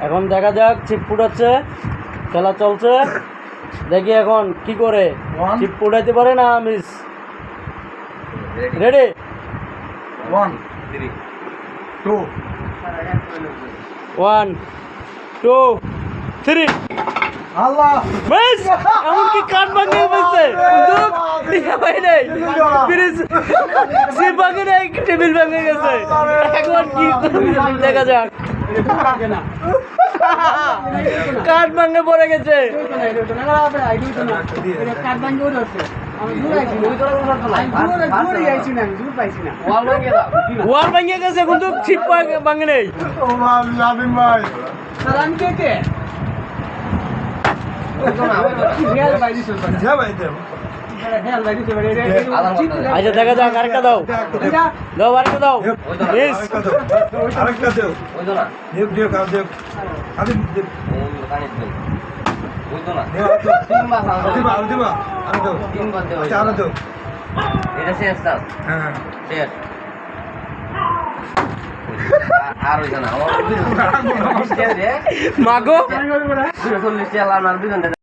এখন দেখা যাক চিপ ফুটাচ্ছে, খেলা চলছে, দেখি এখন কি করে চিপ ফুটাইতে পারে না মিস। রেডি 1 2 1 2 3 আল্লাহ মিস। এমনকি কাঠ ভাঙিয়ে ফেলছে, ভাই নেই ফ্রিজ চিপ ভাঙে নাই, টেবিল ভেঙে গেছে। এখন কি দেখা যাক, কাঠ ভাঙে পড়ে গেছে। ওয়াল ভাঙিয়ে গেছে কিন্তু চিপ ভাঙে নেই। ও লাভিন ভাই যা ভাই দেব আচ্ছা দেখা যাক, আরেকটা দাও দাও, আরেকটা দাও মিস। আরেকটা দেও দেব দেব কাজ দেব আদি দেব দিবা দিবা আমি দেব আচ্ছা আরো দেব এটা শেষ না হ্যাঁ শেষ আর ওই জানা আমার মাগো 40 টাকা আর 2